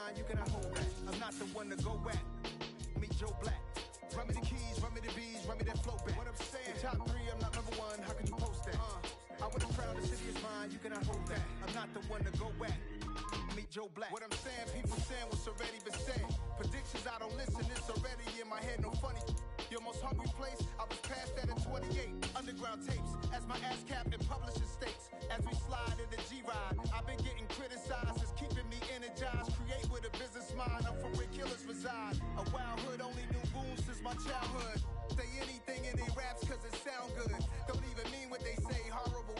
mine, you cannot hold that. I'm not the one to go at. Meet Joe Black. Run me the keys, run me the bees, run me that flow back. What I'm saying, top 3, I'm not number 1, how can you post that? I would have crowned the city is mine, you cannot hold that. I'm not the one to go at. Meet Joe Black. What I'm saying, people saying what's already been said. Predictions, I don't listen, it's already in my head, no funny. Your most hungry place, I was past that at 28. Underground tapes, as my ass capped in publishing states. As we slide in the G-Ride, I've been getting criticized, it's keeping me energized. Create with a business mind, I'm from where killers reside. A wild hood, only knew goons since my childhood. Say anything in they raps cause it sound good. Don't even mean what they say, horrible.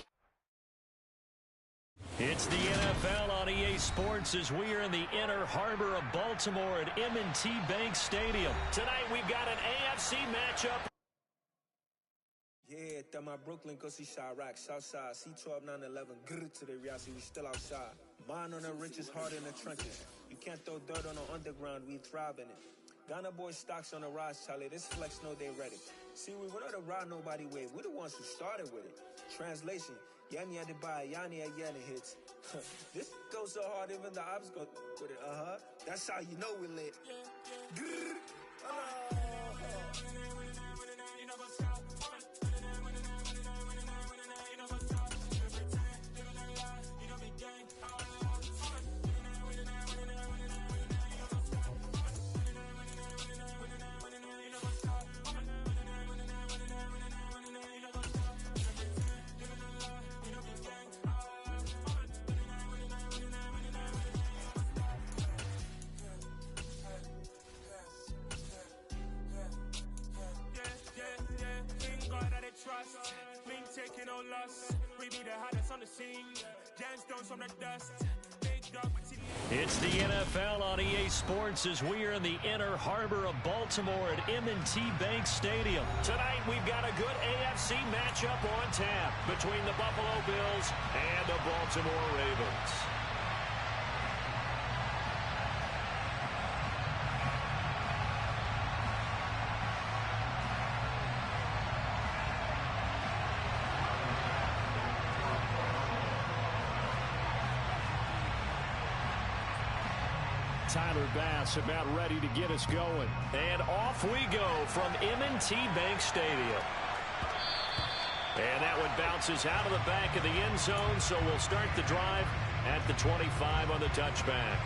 It's the NFL on EA Sports as we are in the inner harbor of Baltimore at M&T Bank Stadium. Tonight we've got an AFC matchup. Yeah, that my Brooklyn, go see Chirac, Southside, C12, 911, good to the reality, we still outside. Mine on the richest, heart in the trenches. You can't throw dirt on the underground, we thrive in it. Ghana boys stocks on the rise, Charlie, this flex know they ready. See, we were not a ride nobody wave, we're the ones who started with it. Translation, Yanni had to buy, Yanni at Yanni hits. This goes so hard, even the ops go with it, That's how you know we lit. Taking no loss, we be the hottest on the scene. Gemstones from the dust. Big dog. It's the NFL on EA Sports as we are in the inner harbor of Baltimore at M&T Bank Stadium. Tonight we've got a good AFC matchup on tap between the Buffalo Bills and the Baltimore Ravens. Tyler Bass about ready to get us going. And off we go from M&T Bank Stadium. And that one bounces out of the back of the end zone, so we'll start the drive at the 25 on the touchback.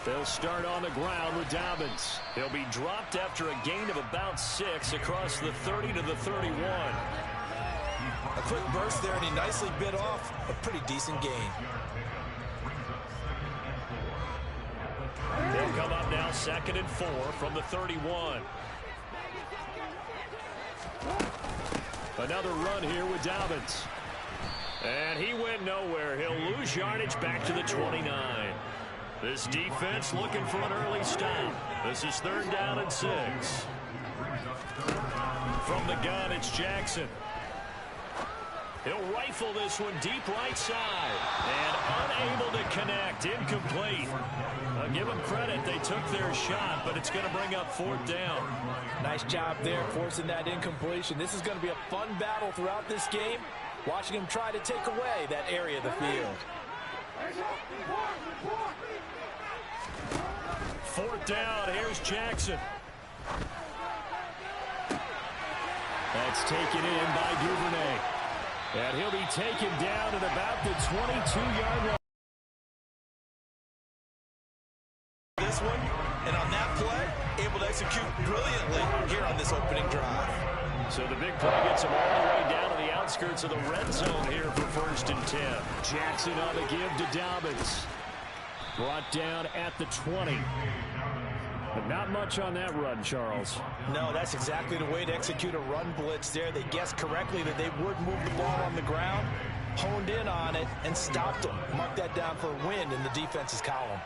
They'll start on the ground with Dobbins. He'll be dropped after a gain of about 6 across the 30 to the 31. A quick burst there, and he nicely bit off a pretty decent gain. They'll come up now 2nd and 4 from the 31. Another run here with Dobbins. And he went nowhere. He'll lose yardage back to the 29. This defense looking for an early stop. This is 3rd down and 6. From the gun, it's Jackson. He'll rifle this one deep right side. And unable to connect. Incomplete. I'll give them credit. They took their shot, but it's going to bring up 4th down. Nice job there forcing that incompletion. This is going to be a fun battle throughout this game. Watching him try to take away that area of the field. 4th down. Here's Jackson. That's taken in by Duvernay. And he'll be taken down at about the 22-yard line. This one, and on that play, able to execute brilliantly here on this opening drive. So the big play gets him all the way down to the outskirts of the red zone here for 1st and 10. Jackson on the give to Dobbins. Brought down at the 20. But not much on that run, Charles. No, that's exactly the way to execute a run blitz there. They guessed correctly that they would move the ball on the ground, honed in on it, and stopped them. Mark that down for a win in the defense's column.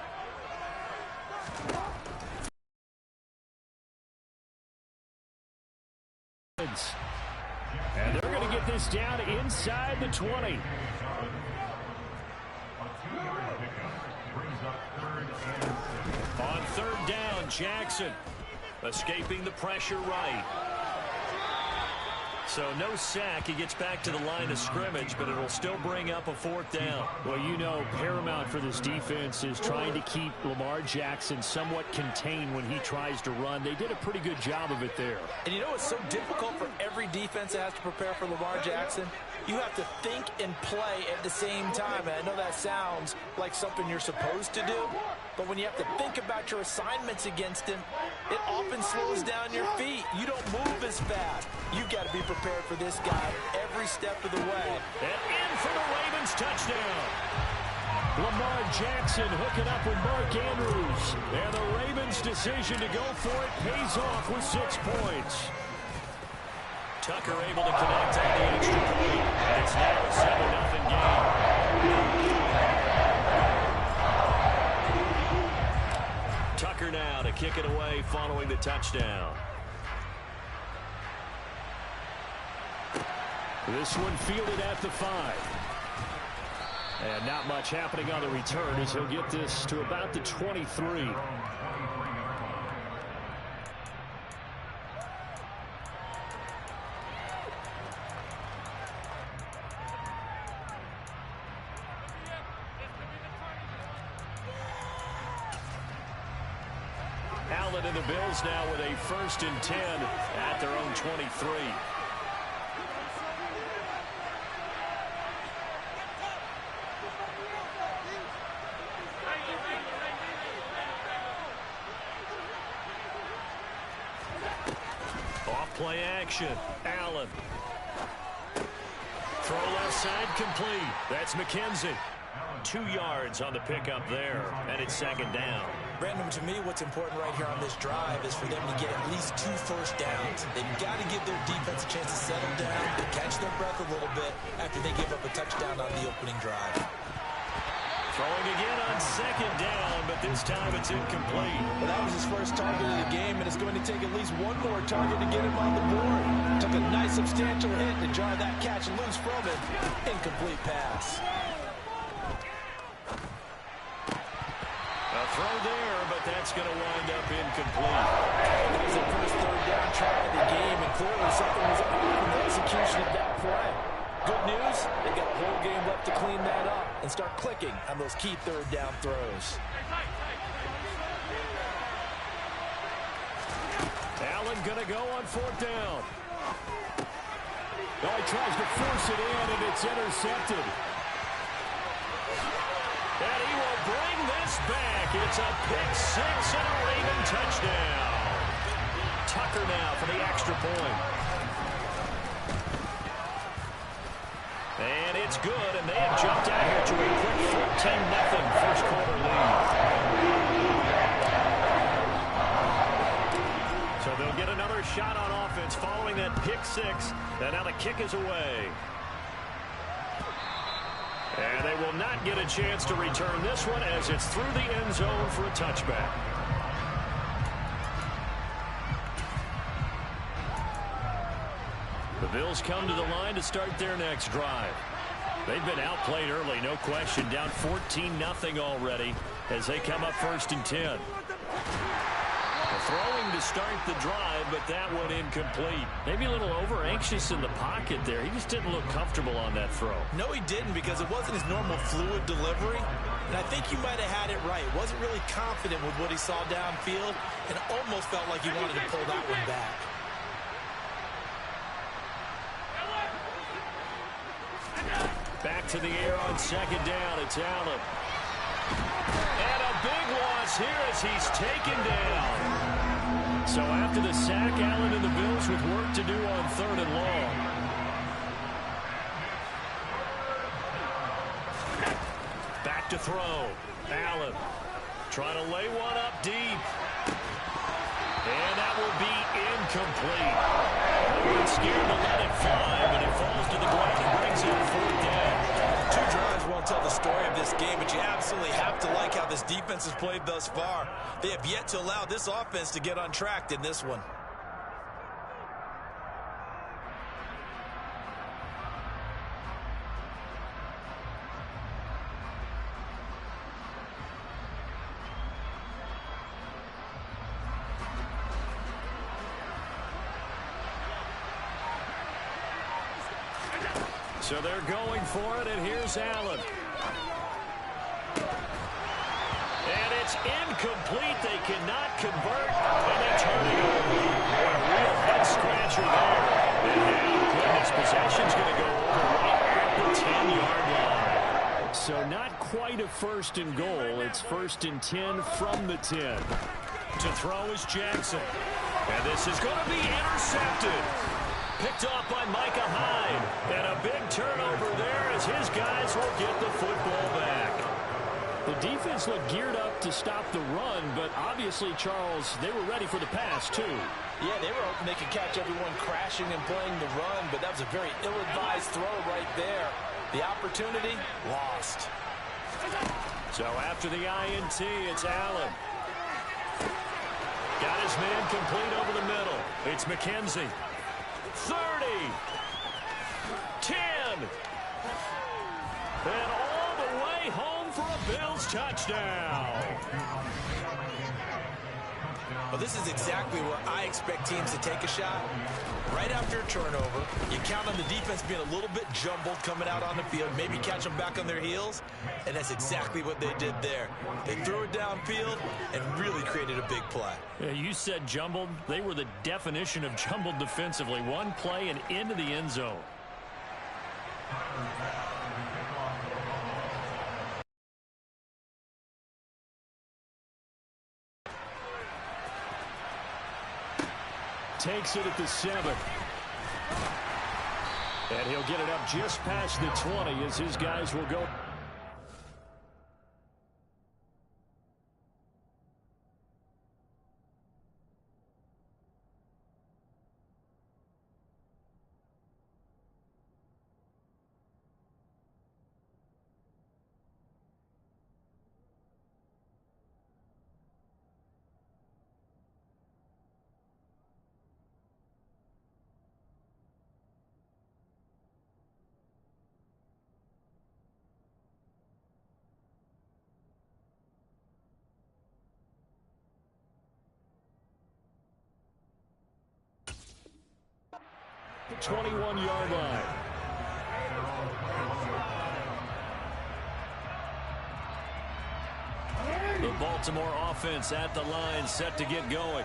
And they're going to get this down inside the 20. Brings up 3rd and 6. Jackson escaping the pressure right. So no sack. He gets back to the line of scrimmage, but it'll still bring up a 4th down. Well, you know, paramount for this defense is trying to keep Lamar Jackson somewhat contained when he tries to run. They did a pretty good job of it there. And you know it's so difficult for every defense that has to prepare for Lamar Jackson? You have to think and play at the same time. And I know that sounds like something you're supposed to do, but when you have to think about your assignments against him, it often slows down your feet. You don't move as fast. You've got to be prepared for this guy every step of the way. And in for the Ravens touchdown. Lamar Jackson hooking up with Mark Andrews. And the Ravens' decision to go for it pays off with 6 points. Tucker able to connect on the extra point. And it's now a 7-0 game. Tucker now to kick it away following the touchdown. This one fielded at the 5. And not much happening on the return as he'll get this to about the 23. Allen and the Bills now with a 1st and 10 at their own 23. Play action. Allen. Throw left side complete. That's McKenzie. 2 yards on the pickup there, and it's 2nd down. Brandon, to me, what's important right here on this drive is for them to get at least 2 first downs. They've got to give their defense a chance to settle down, to catch their breath a little bit after they give up a touchdown on the opening drive. Throwing again on 2nd down, but this time it's incomplete. Well, that was his first target of the game, and it's going to take at least one more target to get him on the board. Took a nice substantial hit to jar that catch loose from him. Incomplete pass. A throw there, but that's going to wind up incomplete. That was the first 3rd down try of the game, and clearly something was off in the execution of that play. Good news, they got a whole game left to clean that up and start clicking on those key 3rd down throws. Allen going to go on 4th down. Oh, he tries to force it in, and it's intercepted. And he will bring this back. It's a pick 6 and a Raven touchdown. Tucker now for the extra point. And it's good, and they have jumped out here to a quick 14-0 first quarter lead. So they'll get another shot on offense following that pick 6, and now the kick is away. And they will not get a chance to return this one as it's through the end zone for a touchback. The Bills come to the line to start their next drive. They've been outplayed early, no question. Down 14-0 already as they come up 1st and 10. Throwing to start the drive, but that one incomplete. Maybe a little over-anxious in the pocket there. He just didn't look comfortable on that throw. No, he didn't, because it wasn't his normal fluid delivery. And I think you might have had it right. Wasn't really confident with what he saw downfield, and almost felt like he wanted to pull that one back. Back to the air on 2nd down. It's Allen. And a big loss here as he's taken down. So after the sack, Allen and the Bills with work to do on 3rd and long. Back to throw. Allen trying to lay one up deep. And that will be incomplete. They weren't scared to let it fly, but it falls to the ground and brings in 4th down. 2 drives won't tell the story of this game, but you absolutely have to like how this defense has played thus far. They have yet to allow this offense to get on track in this one. So they're going for it, and here's Allen. And it's incomplete. They cannot convert, and they turn it over. Boy, a real head-scratcher there. And now, goodness, possession's going to go over right at the 10-yard line. So not quite a first and goal. It's first and 10 from the 10. To throw is Jackson. And this is going to be intercepted. Picked off by Micah Hyde. And a big turnover there as his guys will get the football back. The defense looked geared up to stop the run, but obviously, Charles, they were ready for the pass, too. Yeah, they were hoping they could catch everyone crashing and playing the run, but that was a very ill-advised throw right there. The opportunity, lost. So after the INT, it's Allen. Got his man complete over the middle. It's McKenzie. 30. 10. And all the way home for a Bills touchdown. Well, this is exactly where I expect teams to take a shot. Right after a turnover, you count on the defense being a little bit jumbled coming out on the field, maybe catch them back on their heels, and that's exactly what they did there. They threw it downfield and really created a big play. Yeah, you said jumbled. They were the definition of jumbled defensively. One play and into the end zone. Takes it at the 7. And he'll get it up just past the 20 as his guys will go. The 21-yard line. The Baltimore offense at the line, set to get going.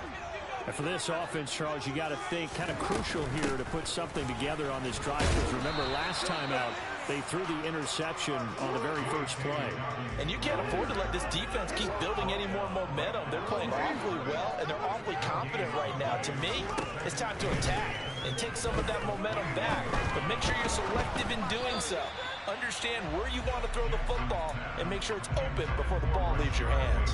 And for this offense, Charles, you got to think kind of crucial here to put something together on this drive. Because remember, last time out, they threw the interception on the very first play. And you can't afford to let this defense keep building any more momentum. They're playing awfully well, and they're awfully confident right now. To me, it's time to attack and take some of that momentum back. But make sure you're selective in doing so. Understand where you want to throw the football and make sure it's open before the ball leaves your hands.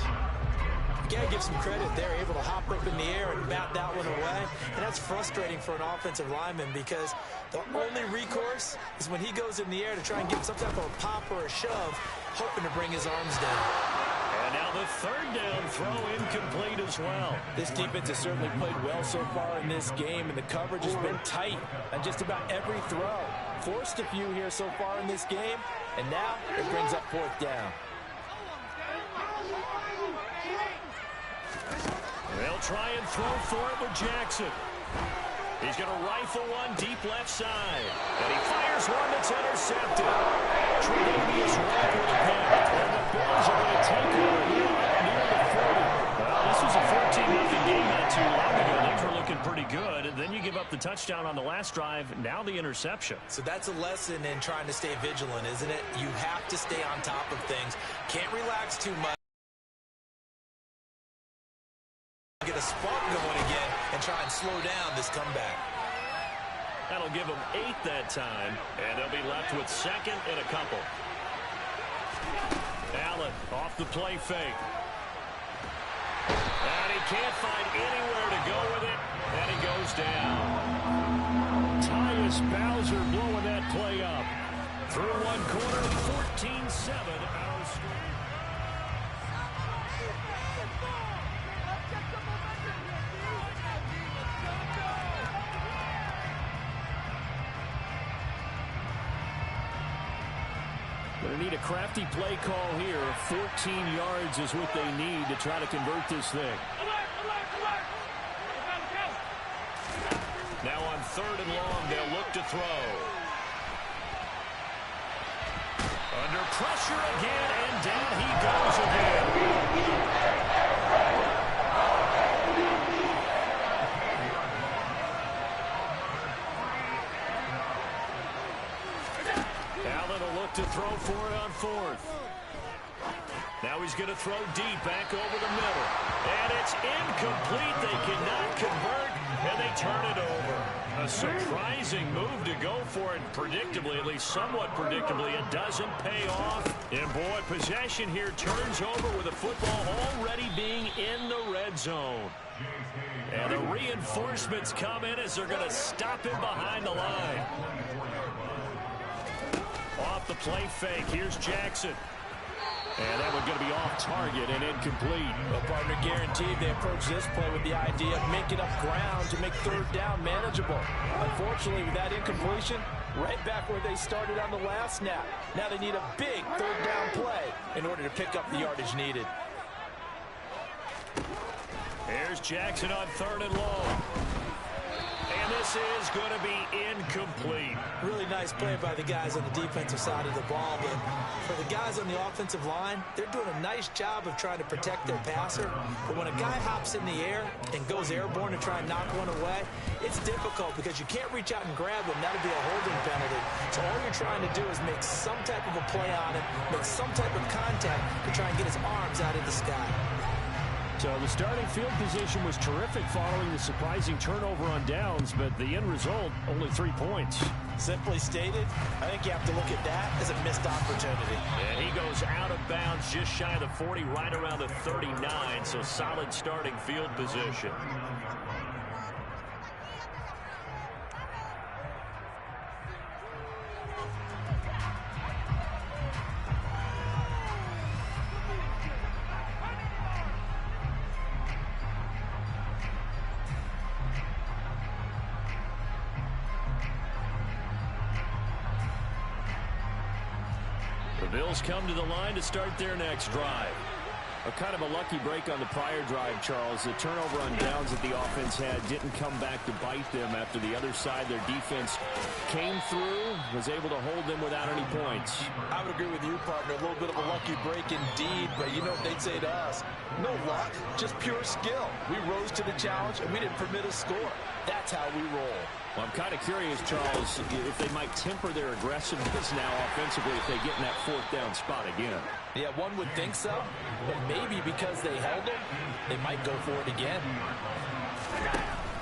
You got to give some credit. They're able to hop up in the air and bat that one away. And that's frustrating for an offensive lineman because the only recourse is when he goes in the air to try and get some type of a pop or a shove, hoping to bring his arms down. And now the third down throw incomplete as well. This defense has certainly played well so far in this game, and the coverage has been tight on just about every throw. Forced a few here so far in this game, and now it brings up fourth down. They'll try and throw for it with Jackson. He's going to rifle one deep left side. And he fires one that's intercepted. Tre'Davious White with a pick. And the Bills are going to take over here near the 40. Well, this was a 14-0 game not too long ago. Things were looking pretty good. And then you give up the touchdown on the last drive. Now the interception. So that's a lesson in trying to stay vigilant, isn't it? You have to stay on top of things. Can't relax too much. Get a spark going again and try and slow down this comeback. That'll give them 8 that time, and they'll be left with second and a couple. Allen off the play fake. And he can't find anywhere to go with it, and he goes down. Tyus Bowser blowing that play up. Through one quarter, 14-7 our score. Going to need a crafty play call here. 14 yards is what they need to try to convert this thing. Now on third and long, they'll look to throw. Under pressure again, and down he goes again. Allen will look to throw for it on fourth. Now he's going to throw deep back over the middle. And it's incomplete. They cannot convert, and they turn it over. A surprising move to go for it. Predictably, at least somewhat predictably, it doesn't pay off. And boy, possession here turns over with the football already being in the red zone. And the reinforcements come in as they're going to stop him behind the line. Off the play fake, here's Jackson. And that one's going to be off target and incomplete. Well, partner, guaranteed they approach this play with the idea of making up ground to make third down manageable. Unfortunately, with that incompletion, right back where they started on the last snap. Now they need a big third down play in order to pick up the yardage needed. Here's Jackson on third and long. And this is going to be incomplete. Really nice play by the guys on the defensive side of the ball, but for the guys on the offensive line, they're doing a nice job of trying to protect their passer. But when a guy hops in the air and goes airborne to try and knock one away, it's difficult because you can't reach out and grab him. That'll be a holding penalty. So all you're trying to do is make some type of a play on him, make some type of contact to try and get his arms out of the sky. So the starting field position was terrific following the surprising turnover on downs, but the end result, only 3 points. Simply stated, I think you have to look at that as a missed opportunity. And he goes out of bounds just shy of the 40, right around the 39, so solid starting field position. The Bills come to the line to start their next drive. A kind of a lucky break on the prior drive, Charles. The turnover on downs that the offense had didn't come back to bite them after the other side. Their defense came through, was able to hold them without any points. I would agree with you, partner. A little bit of a lucky break indeed, but you know what they'd say to us? No luck, just pure skill. We rose to the challenge, and we didn't permit a score. That's how we roll. Well, I'm kind of curious, Charles, if they might temper their aggressiveness now offensively if they get in that fourth down spot again. Yeah, one would think so, but maybe because they held them, they might go for it again.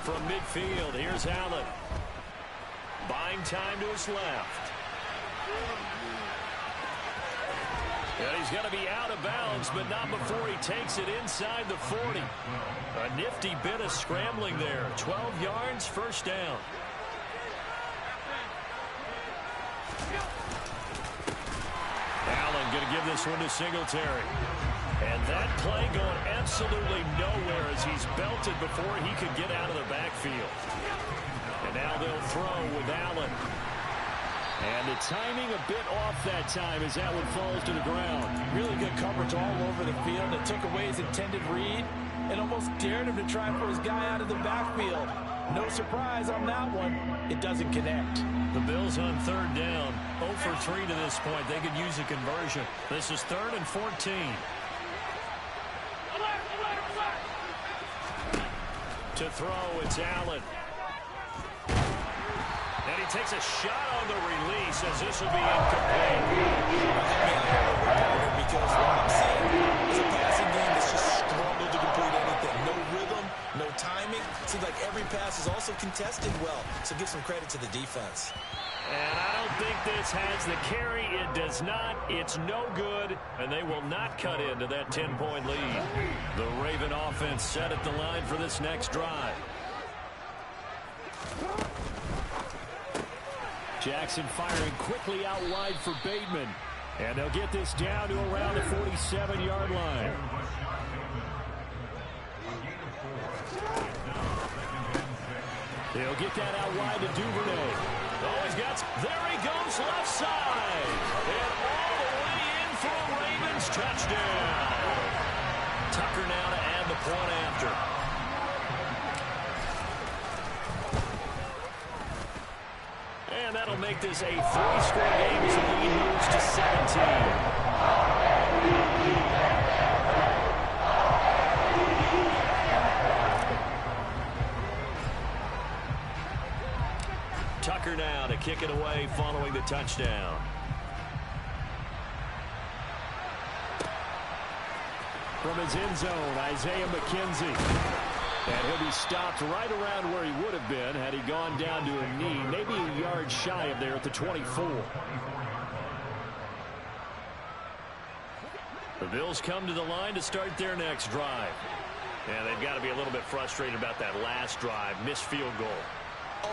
From midfield, here's Allen. Buying time to his left. And he's going to be out of bounds, but not before he takes it inside the 40. A nifty bit of scrambling there. 12 yards, first down. Allen going to give this one to Singletary. And that play going absolutely nowhere as he's belted before he could get out of the backfield. And now they'll throw with Allen. And the timing a bit off that time as that one falls to the ground. Really good coverage all over the field. It took away his intended read and almost dared him to try for his guy out of the backfield. No surprise on that one. It doesn't connect. The Bills on third down. 0 for 3 to this point. They could use a conversion. This is 3rd and 14. To throw, it's Allen. And he takes a shot on the release as this will be incomplete. Because what I'm seeing is a passing game that's just struggled to complete anything. No rhythm, no timing. Seems like every pass is also contested well. So give some credit to the defense. And I don't think this has the carry. It does not. It's no good. And they will not cut into that 10-point lead. The Raven offense set at the line for this next drive. Jackson firing quickly out wide for Bateman. And they'll get this down to around the 47-yard line. They'll get that out wide to Duvernay. Oh, he's got... There he goes, left side. And all the way in for a Ravens touchdown. Tucker now to add the point after. And that'll make this a 3-score game as the lead moves to 17. Tucker now to kick it away following the touchdown. From his end zone, Isaiah McKenzie. And he'll be stopped right around where he would have been had he gone down to a knee, maybe a yard shy of there at the 24. The Bills come to the line to start their next drive. And they've got to be a little bit frustrated about that last drive, missed field goal.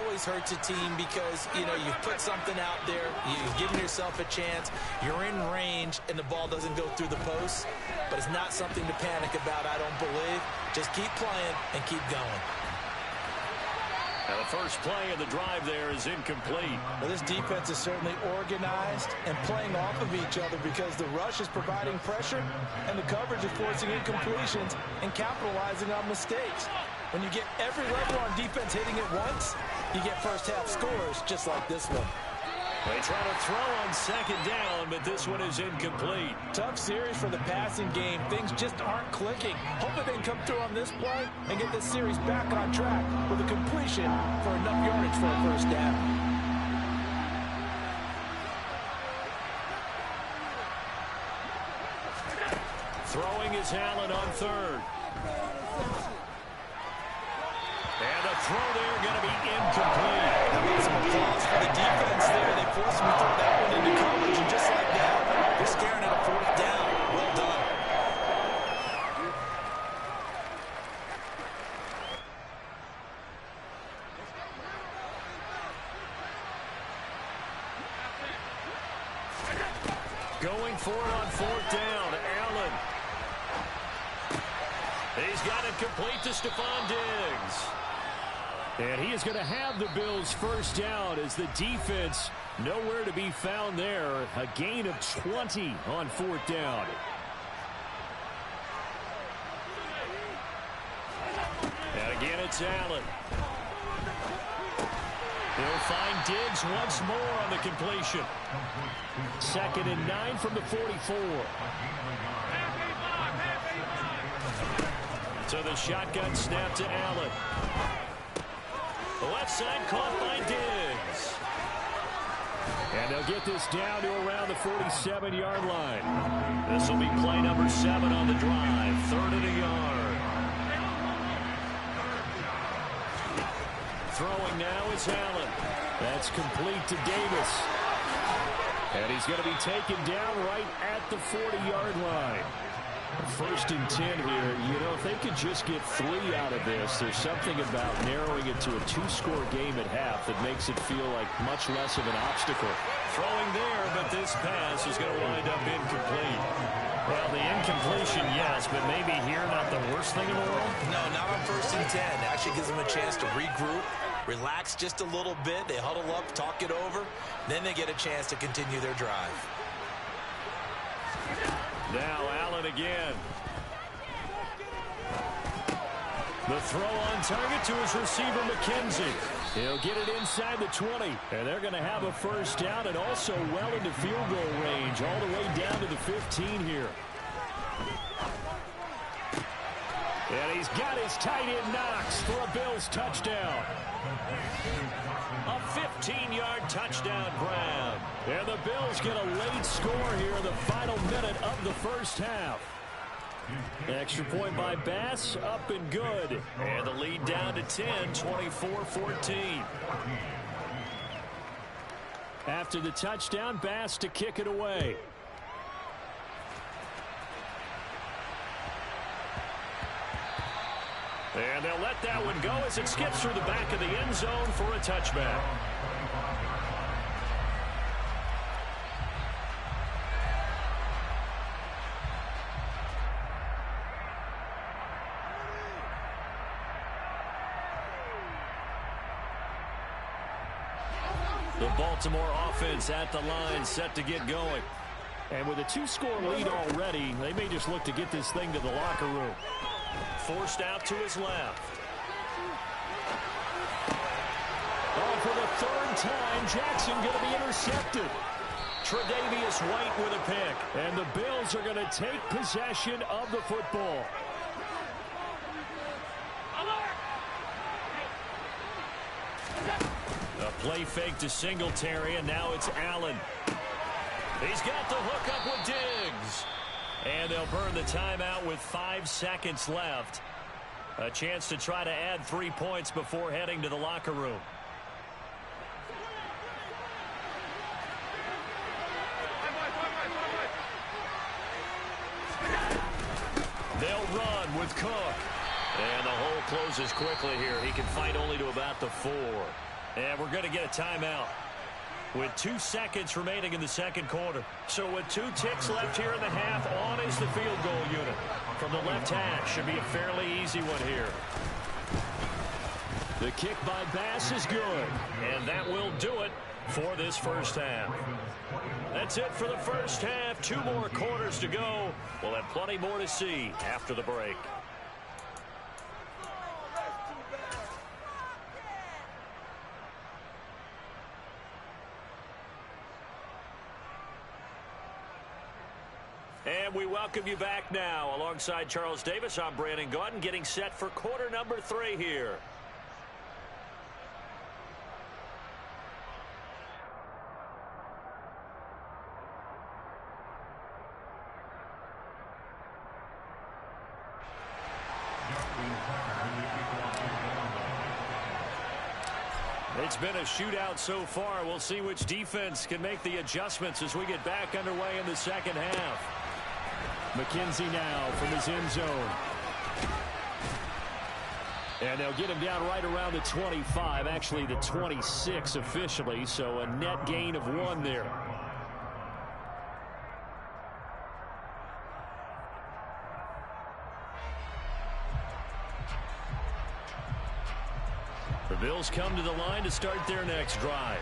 Always hurts a team because, you know, you've put something out there, you've given yourself a chance, you're in range, and the ball doesn't go through the posts. But it's not something to panic about, I don't believe. Just keep playing and keep going. Now the first play of the drive there is incomplete. Well, this defense is certainly organized and playing off of each other because the rush is providing pressure and the coverage is forcing incompletions and capitalizing on mistakes. When you get every level on defense hitting it once, you get first-half scores just like this one. They try to throw on second down, but this one is incomplete. Tough series for the passing game. Things just aren't clicking. Hoping they can come through on this play and get this series back on track with a completion for enough yardage for a first down. Throwing is Allen on third. And the throw there going to be incomplete. That means some applause for the defense there. They forced him to throw that one into coverage, and just like that, they're staring at a fourth down. Well done. Going for it on fourth down. Allen. He's got it complete to Stephon Diggs. And he is going to have the Bills first down as the defense nowhere to be found there. A gain of 20 on fourth down. And again, it's Allen. He'll find Diggs once more on the completion. 2nd and 9 from the 44. So the shotgun snap to Allen. The left side caught by Diggs. And they'll get this down to around the 47-yard line. This will be play number 7 on the drive. 3rd and a yard. Throwing now is Allen. That's complete to Davis. And he's going to be taken down right at the 40-yard line. 1st and 10 here. You know, if they could just get 3 out of this, there's something about narrowing it to a 2-score game at half that makes it feel like much less of an obstacle. Throwing there, but this pass is going to wind up incomplete. Well, the incompletion, yes, but maybe here not the worst thing in the world? No, not on 1st and 10. It actually gives them a chance to regroup, relax just a little bit. They huddle up, talk it over. Then they get a chance to continue their drive. Now Allen again. The throw on target to his receiver, McKenzie. He'll get it inside the 20. And they're going to have a first down and also well into field goal range all the way down to the 15 here. And he's got his tight end Knox for a Bills touchdown. A 15-yard touchdown grab. And the Bills get a late score here in the final minute of the first half. Extra point by Bass, up and good. And the lead down to 10, 24-14. After the touchdown, Bass to kick it away. And they'll let that one go as it skips through the back of the end zone for a touchback. The Baltimore offense at the line, set to get going. And with a 2-score lead already, they may just look to get this thing to the locker room. Forced out to his left. On And for the third time, Jackson going to be intercepted. Tre'Davious White with a pick. And the Bills are going to take possession of the football. A play fake to Singletary, and now it's Allen. He's got the hook up with Diggs. And they'll burn the timeout with 5 seconds left. A chance to try to add 3 points before heading to the locker room. They'll run with Cook. And the hole closes quickly here. He can fight only to about the 4. And we're going to get a timeout with 2 seconds remaining in the second quarter. So with 2 ticks left here in the half, on is the field goal unit. From the left hash, should be a fairly easy one here. The kick by Bass is good. And that will do it for this first half. That's it for the first half. 2 more quarters to go. We'll have plenty more to see after the break. And we welcome you back now. Alongside Charles Davis, I'm Brandon Gaudin, getting set for quarter number 3 here. It's been a shootout so far. We'll see which defense can make the adjustments as we get back underway in the second half. McKenzie now from his end zone. And they'll get him down right around the 25, actually the 26 officially, so a net gain of 1 there. The Bills come to the line to start their next drive.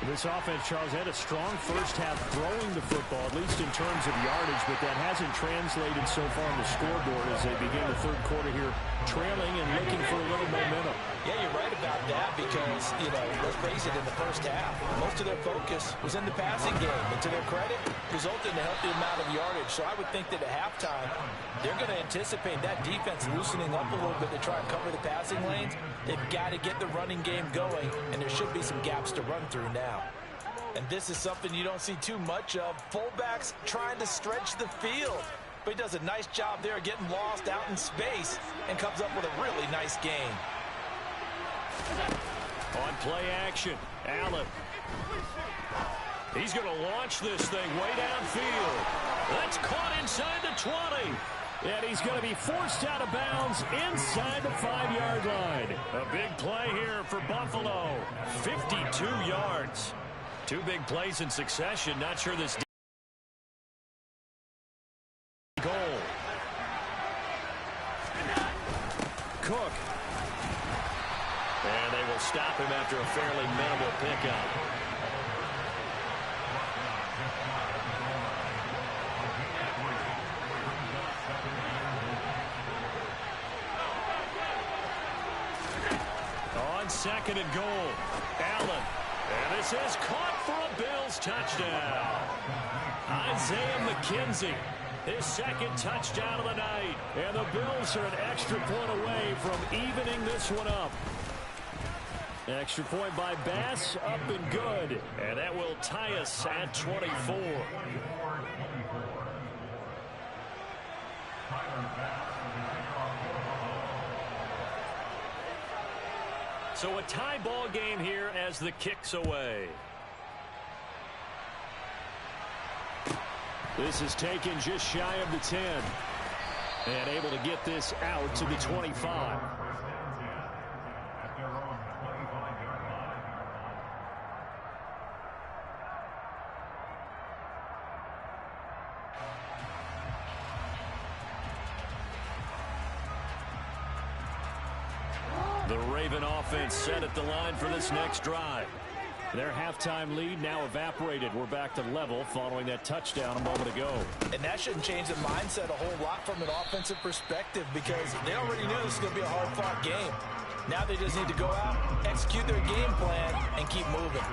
This offense, Charles, had a strong first half throwing the football, at least in terms of yardage, but that hasn't translated so far on the scoreboard as they begin the third quarter here, trailing and looking for a little momentum. Yeah, you're right about that because, let's face it, in the first half, most of their focus was in the passing game. And to their credit, resulted in a healthy amount of yardage. So I would think that at halftime, they're going to anticipate that defense loosening up a little bit to try and cover the passing lanes. They've got to get the running game going, and there should be some gaps to run through now. And this is something you don't see too much of. Fullbacks trying to stretch the field. But he does a nice job there getting lost out in space and comes up with a really nice gain. On play action, Allen. He's going to launch this thing way downfield. That's caught inside the 20. And he's going to be forced out of bounds inside the 5-yard line. A big play here for Buffalo. 52 yards. 2 big plays in succession. Not sure this goal. Cook. And they will stop him after a fairly minimal pickup. On second and goal, Allen. And this is caught for a Bills touchdown. Isaiah McKenzie, his second touchdown of the night. And the Bills are an extra point away from evening this one up. Extra point by Bass, up and good. And that will tie us at 24. So a tie ball game here as the kick's away. This is taken just shy of the 10. And able to get this out to the 25. The Raven offense set at the line for this next drive. Their halftime lead now evaporated. We're back to level following that touchdown a moment ago. And that shouldn't change the mindset a whole lot from an offensive perspective because they already knew this was going to be a hard-fought game. Now they just need to go out, execute their game plan, and keep moving.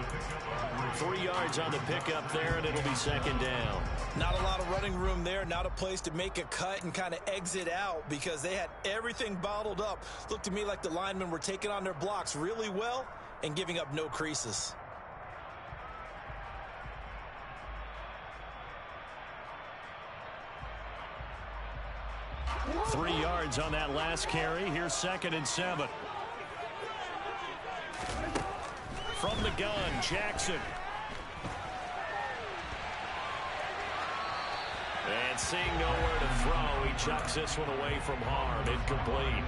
3 yards on the pickup there, and it'll be second down. Not a lot of running room there, not a place to make a cut and kind of exit out because they had everything bottled up. Looked to me like the linemen were taking on their blocks really well and giving up no creases. Three yards on that last carry. Here's 2nd and 7. From the gun, Jackson. And seeing nowhere to throw, he chucks this one away from harm. Incomplete.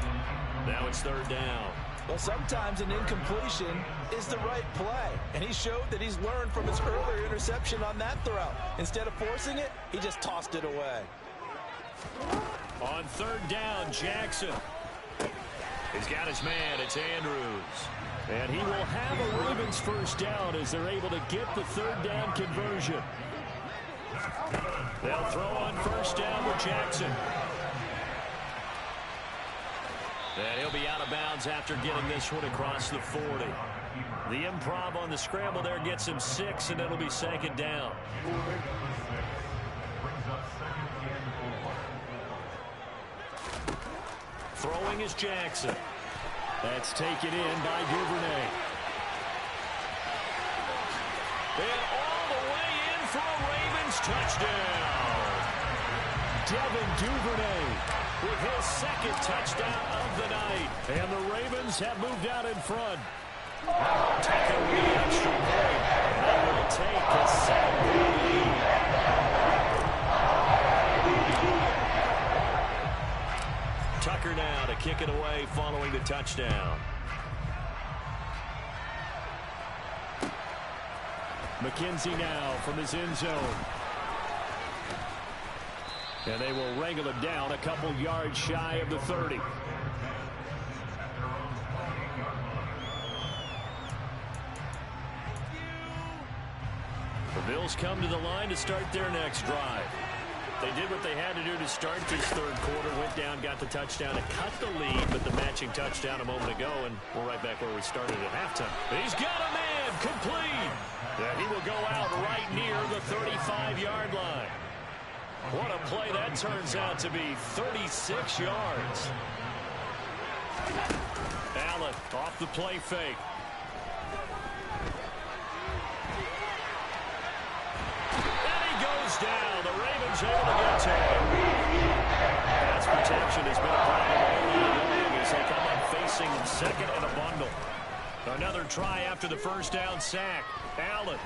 Now it's 3rd down. Well, sometimes an incompletion is the right play. And he showed that he's learned from his earlier interception on that throw. Instead of forcing it, he just tossed it away. On 3rd down, Jackson. He's got his man. It's Andrews. And he will have a Ravens first down as they're able to get the 3rd down conversion. They'll throw on 1st down with Jackson. And he'll be out of bounds after getting this one across the 40. The improv on the scramble there gets him 6, and it'll be 2nd down. Throwing is Jackson. That's taken in by Duvernay. And all the way in for a Ravens touchdown. Devin Duvernay with his 2nd touchdown of the night. And the Ravens have moved out in front. Taking the extra point. They will take a 7-point lead. Tucker now to kick it away following the touchdown. McKenzie now from his end zone. And they will wrangle him down a couple yards shy of the 30. The Bills come to the line to start their next drive. They did what they had to do to start this 3rd quarter. Went down, got the touchdown to cut the lead, but the matching touchdown a moment ago, and we're right back where we started at halftime. He's got a man, complete. And he will go out right near the 35-yard line. What a play that turns out to be, 36 yards. Allen off the play fake. Down. The Ravens able to get to him. Pass protection has been a problem all along as they come up facing 2nd and a bundle. Another try after the 1st down sack. Allen.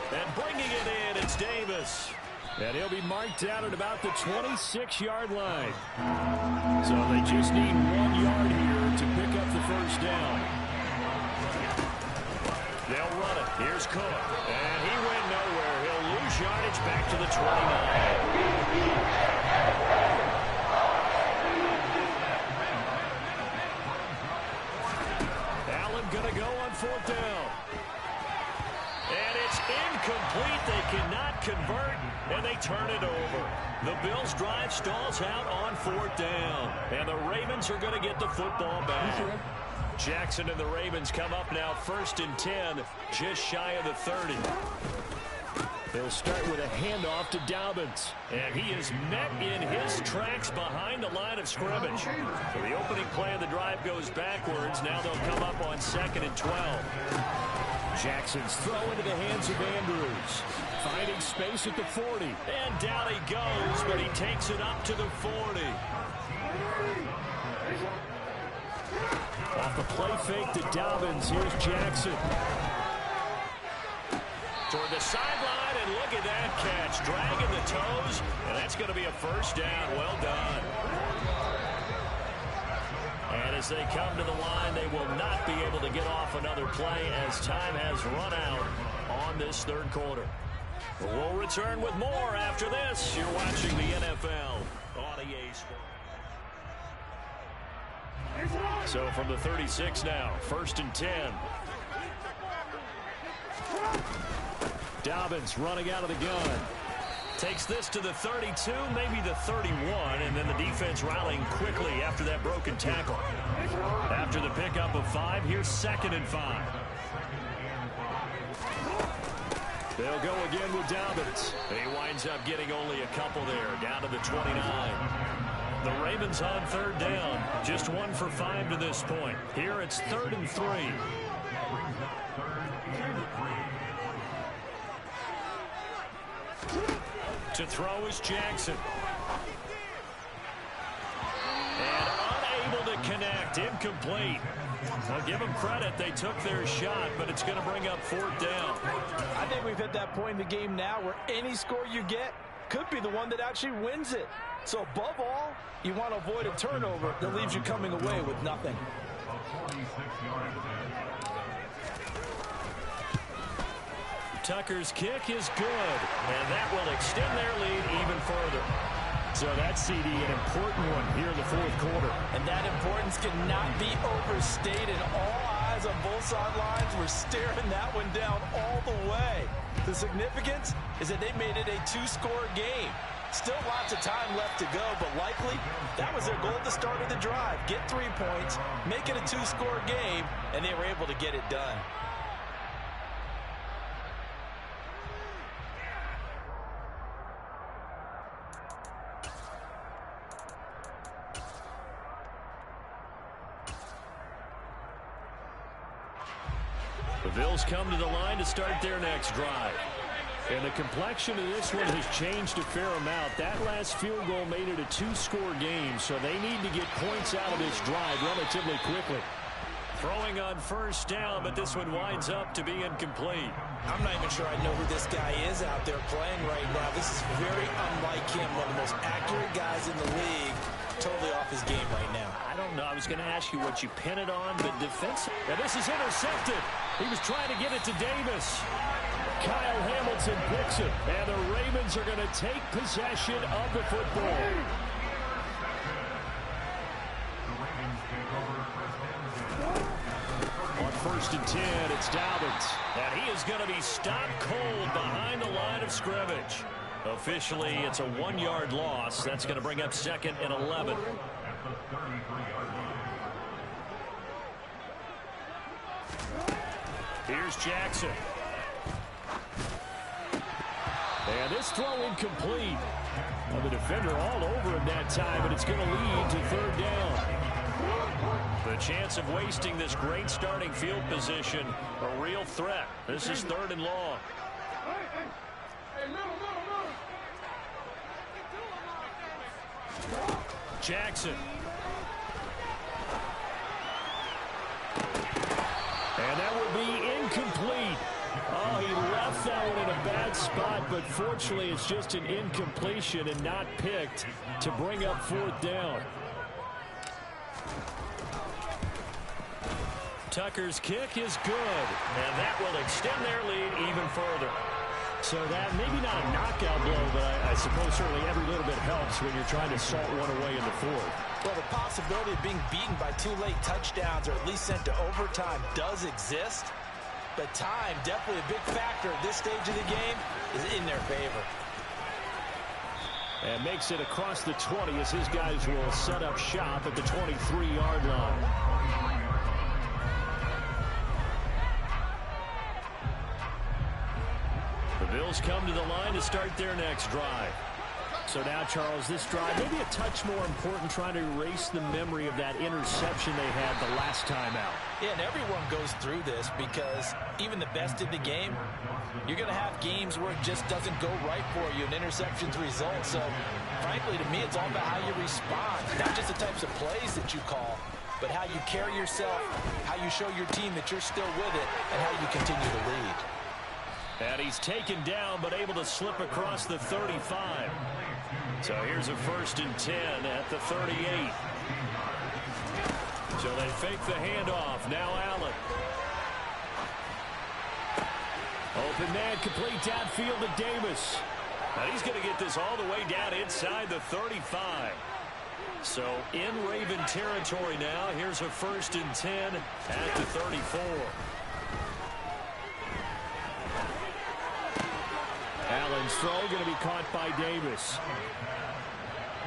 And bringing it in, it's Davis. And he'll be marked out at about the 26-yard line. So they just need 1 yard here to pick up the 1st down. They'll run it. Here's Cook. And he went nowhere. He'll lose yardage back to the 29. Allen going to go on 4th down. And it's incomplete. They cannot convert, and they turn it over. The Bills' drive stalls out on 4th down. And the Ravens are going to get the football back. Jackson and the Ravens come up now 1st and 10, just shy of the 30. They'll start with a handoff to Dobbins. And he is met in his tracks behind the line of scrimmage. So the opening play of the drive goes backwards. Now they'll come up on 2nd and 12. Jackson's throw into the hands of Andrews. Finding space at the 40. And down he goes, but he takes it up to the 40. Off the play fake to Dobbins. Here's Jackson. Toward the sideline, and look at that catch. Dragging the toes, and that's going to be a 1st down. Well done. And as they come to the line, they will not be able to get off another play as time has run out on this 3rd quarter. We'll return with more after this. You're watching the NFL on EA Sports. So from the 36 now, 1st and 10. Dobbins running out of the gun. Takes this to the 32, maybe the 31, and then and the defense rallying quickly after that broken tackle. After the pickup of 5, here's 2nd and 5. They'll go again with Dobbins. He winds up getting only a couple there, down to the 29. The Ravens on 3rd down. Just 1 for 5 to this point. Here it's 3rd and 3. To throw is Jackson. And unable to connect. Incomplete. Well, give them credit. They took their shot, but it's going to bring up 4th down. I think we've hit that point in the game now where any score you get could be the one that actually wins it. So above all, you want to avoid a turnover that leaves you coming away with nothing. Tucker's kick is good, and that will extend their lead even further. So that's CD, an important one here in the 4th quarter. And that importance cannot be overstated. All eyes on both sidelines were staring that one down all the way. The significance is that they made it a 2-score game. Still lots of time left to go, but likely that was their goal at the start of the drive. Get 3 points, make it a 2-score game, and they were able to get it done. The Bills come to the line to start their next drive. And the complexion of this one has changed a fair amount. That last field goal made it a 2-score game, so they need to get points out of this drive relatively quickly. Throwing on 1st down, but this one winds up to be incomplete. I'm not even sure I know who this guy is out there playing right now. This is very unlike him, one of the most accurate guys in the league. Totally off his game right now. I don't know. I was going to ask you what you pin it on, but defensive. And this is intercepted. He was trying to get it to Davis. Kyle Hamilton picks it, and the Ravens are going to take possession of the football. On 1st and 10, it's Dobbins. And he is going to be stopped cold behind the line of scrimmage. Officially, it's a 1-yard loss. That's going to bring up 2nd and 11. Here's Jackson. And this throw incomplete. Well, the defender all over him that time, but it's going to lead to 3rd down. The chance of wasting this great starting field position, a real threat. This is 3rd and long. Jackson. And that would be incomplete. Oh, he left that one in a bad spot, but fortunately it's just an incompletion and not picked to bring up 4th down. Tucker's kick is good, and that will extend their lead even further. So that maybe not a knockout blow, but I suppose certainly every little bit helps when you're trying to salt one away in the 4th. Well, the possibility of being beaten by 2 late touchdowns or at least sent to overtime does exist. But time, definitely a big factor at this stage of the game, is in their favor. And makes it across the 20 as his guys will set up shop at the 23-yard line. The Bills come to the line to start their next drive. So now, Charles, this drive maybe a touch more important, trying to erase the memory of that interception they had the last time out. Yeah, and everyone goes through this because even the best in the game, you're going to have games where it just doesn't go right for you, and interceptions result. So, frankly, to me, it's all about how you respond, not just the types of plays that you call, but how you carry yourself, how you show your team that you're still with it, and how you continue to lead. And he's taken down, but able to slip across the 35. So here's a 1st and 10 at the 38. So they fake the handoff. Now Allen. Open man, complete downfield to Davis. And he's going to get this all the way down inside the 35. So in Raven territory now. Here's a 1st and 10 at the 34. Allen's throw going to be caught by Davis.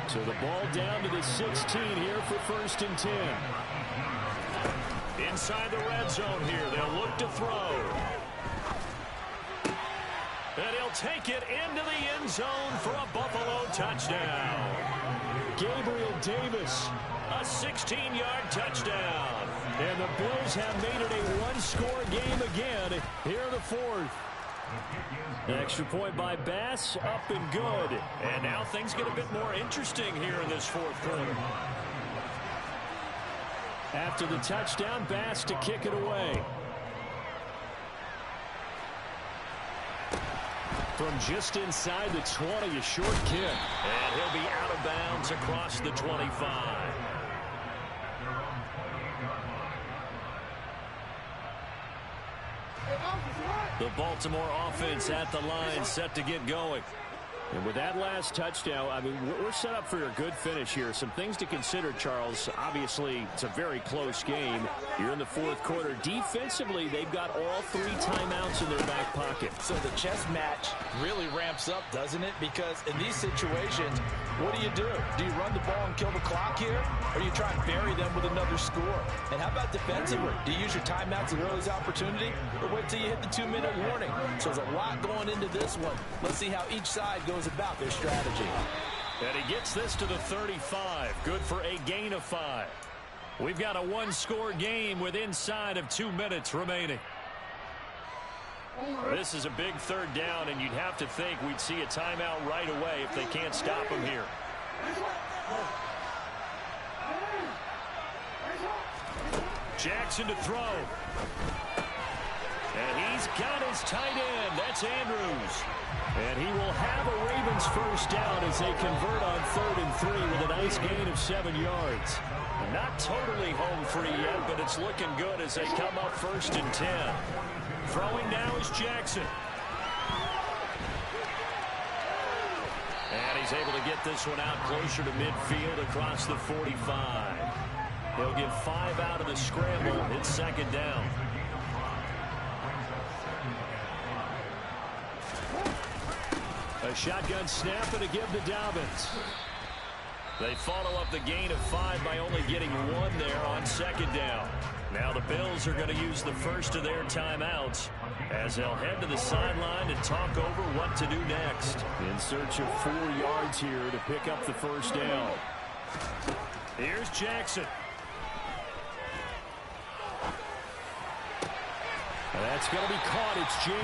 So the ball down to the 16 here for 1st and 10. Inside the red zone here. They'll look to throw. And he'll take it into the end zone for a Buffalo touchdown. Gabriel Davis, a 16-yard touchdown. And the Bills have made it a one-score game again here in the 4th. Extra point by Bass, up and good. And now things get a bit more interesting here in this 4th quarter. After the touchdown, Bass to kick it away. From just inside the 20, a short kick. And he'll be out of bounds across the 25. The Baltimore offense at the line, set to get going. And with that last touchdown, I mean, we're set up for a good finish here. Some things to consider, Charles. Obviously, it's a very close game. You're in the 4th quarter. Defensively, they've got all 3 timeouts in their back pocket. So the chess match really ramps up, doesn't it? Because in these situations, what do? Do you run the ball and kill the clock here? Or do you try and bury them with another score? And how about defensively? Do you use your timeouts at early opportunity? Or wait till you hit the 2-minute warning? So there's a lot going into this one. Let's see how each side goes about their strategy. And he gets this to the 35. Good for a gain of 5. We've got a one-score game with inside of 2 minutes remaining. This is a big 3rd down, and you'd have to think we'd see a timeout right away if they can't stop him here. Jackson to throw. And he's got his tight end. That's Andrews. And he will have a Ravens 1st down as they convert on 3rd and 3 with a nice gain of 7 yards. Not totally home free yet, but it's looking good as they come up 1st and 10. Throwing now is Jackson. And he's able to get this one out closer to midfield across the 45. He'll get 5 out of the scramble. It's 2nd down. A shotgun snap and a give to Dobbins. They follow up the gain of 5 by only getting 1 there on 2nd down. Now the Bills are going to use the first of their timeouts as they'll head to the sideline and talk over what to do next. In search of 4 yards here to pick up the 1st down. Here's Jackson. That's going to be caught. It's James.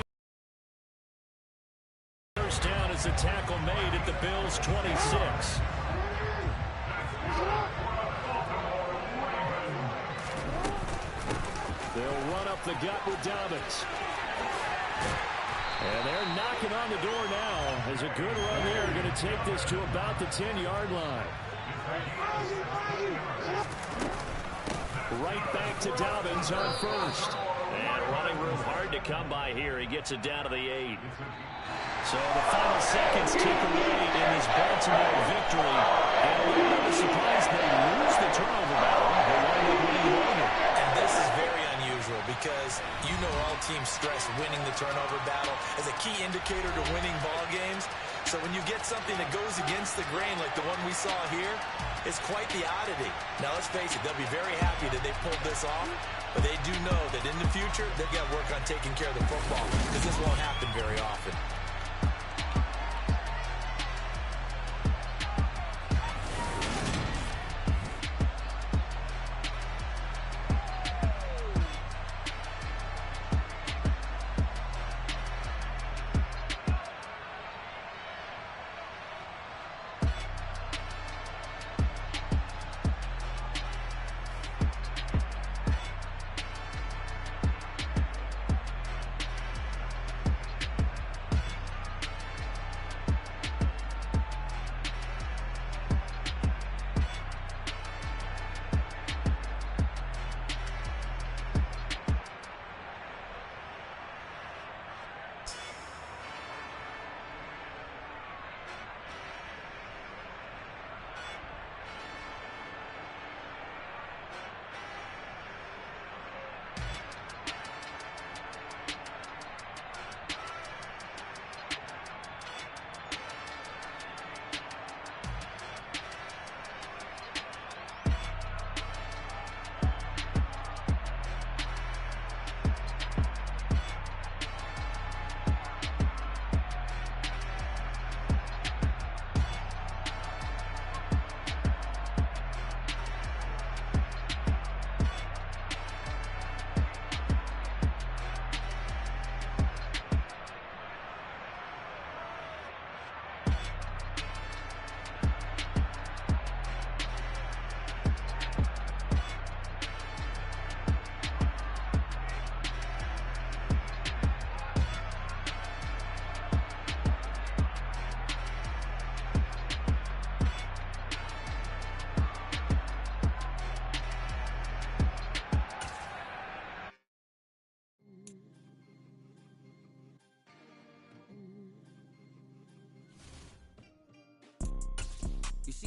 First down is a tackle made at the Bills' 26. They'll run up the gut with Dobbins. And they're knocking on the door now as a good run there. Going to take this to about the 10-yard line. Right back to Dobbins on 1st. And running room hard to come by here. He gets it down to the 8. So the final seconds tick away in this Baltimore victory. And a little bit of a surprise, they lose the turnover battle. They wind up winning longer. And this is very unusual because you know all teams stress winning the turnover battle as a key indicator to winning ball games. So when you get something that goes against the grain like the one we saw here, it's quite the oddity. Now let's face it, they'll be very happy that they pulled this off, but they do know that in the future they've got to work on taking care of the football because this won't happen very often.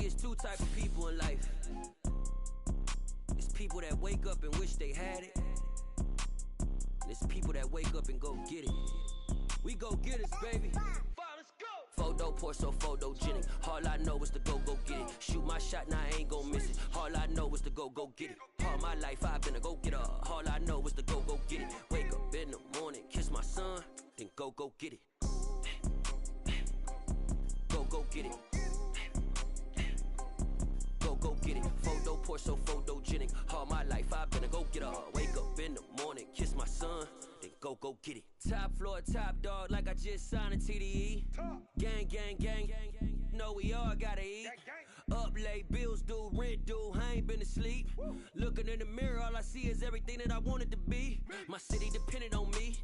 it's two type of people in life. It's people that wake up and wish they had it. And it's people that wake up and go get it. We go get it, baby. Photo pour so photogenic. All I know is to go get it. Shoot my shot, now I ain't gon' miss it. All I know is to go get it. All my life I've been a go-getter. All I know is to go get it. Wake up in the morning, kiss my son, then go get it. Go get it. Go get it. Photo pour so photogenic. All my life I've been a go-getter. Wake up in the morning, kiss my son, then go get it. Top floor, top dog, like I just signed a TDE. Gang, gang, gang, know we all gotta eat. Up late, bills due, rent due, I ain't been asleep. Looking in the mirror, all I see is everything that I wanted to be. My city depended on me,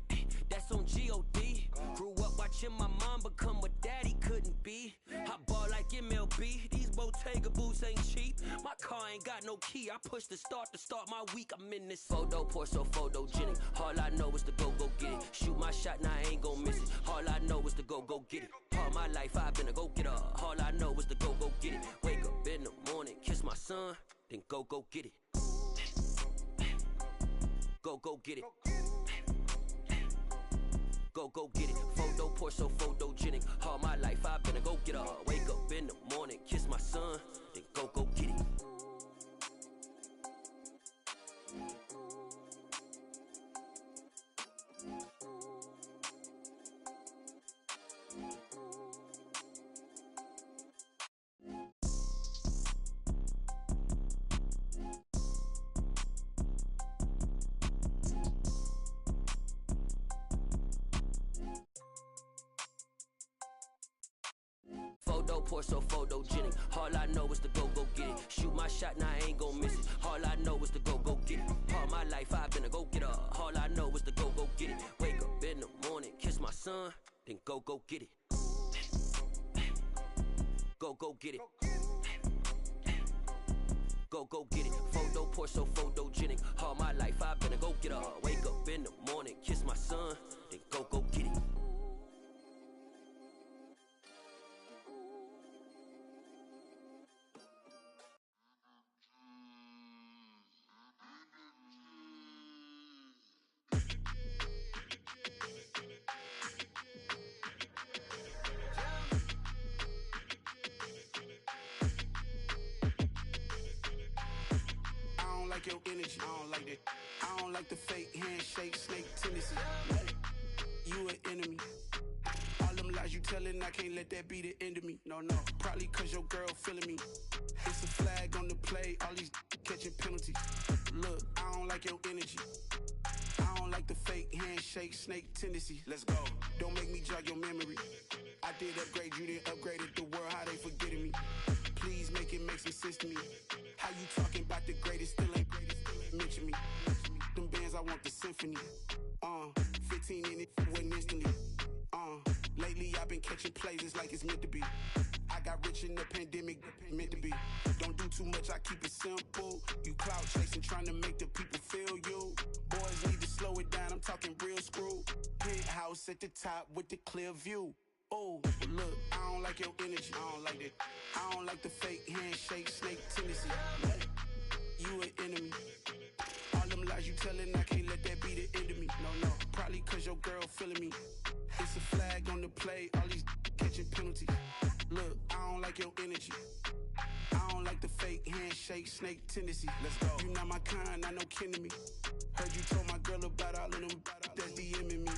that's on G.O.D. Grew up watching my mom become what daddy couldn't be. I ball like MLB, these Bottega boots ain't cheap. My car ain't got no key, I push the start to start my week. I'm in this photo pour so photogenic. All I know is to go get it. Shoot my shot, now I ain't gon' miss it. All I know is to go get it. All my life I've been a go-getter. All I know is to go get it. Wake up in the morning, kiss my son, then go get it. Go get it. Go get it. Photo pour so photogenic. All my life I've been a go-getter. Wake up in the morning, kiss my son, then go get it. Photo pour so photogenic. All I know is to go get it. Shoot my shot, now I ain't gon' miss it. All I know is to go get it. All my life I've been a go-getter. All I know is to go get it. Wake up in the morning, kiss my son, then go get it. Go get it. Go get it. Photo pour so photogenic. All my life I've been a go-getter. Wake up in the morning, kiss my son, then go get it. I don't like your energy. I don't like that. I don't like the fake handshake, snake tendency. You an enemy. All them lies you telling, I can't let that be the end of me. No, probably cause your girl feeling me. It's a flag on the play, all these catching penalties. Look, I don't like your energy. I don't like the fake handshake, snake tendency. Let's go. Don't make me jog your memory. I did upgrade, you didn't upgrade it. The world, how they forgetting me. Please make it make some sense to me. How you talking about the greatest, still ain't mention me. Them bands, I want the symphony. 15 in it, went instantly. Lately I've been catching plays, it's like it's meant to be. I got rich in the pandemic, meant to be. Don't do too much, I keep it simple. You clout chasing, trying to make the people feel you. Boys need to slow it down, I'm talking real screw. Penthouse at the top with the clear view. Oh, look, I don't like your energy. I don't like that. I don't like the fake handshake, snake tendency. You an enemy. All them lies you telling, I can't let that be the end of me. No, probably cause your girl feeling me. It's a flag on the play, all these catching penalties. Look, I don't like your energy. I don't like the fake handshake, snake tendency. Let's go. You not my kind, not no kin to me. Heard you told my girl about all of them that's DMing me.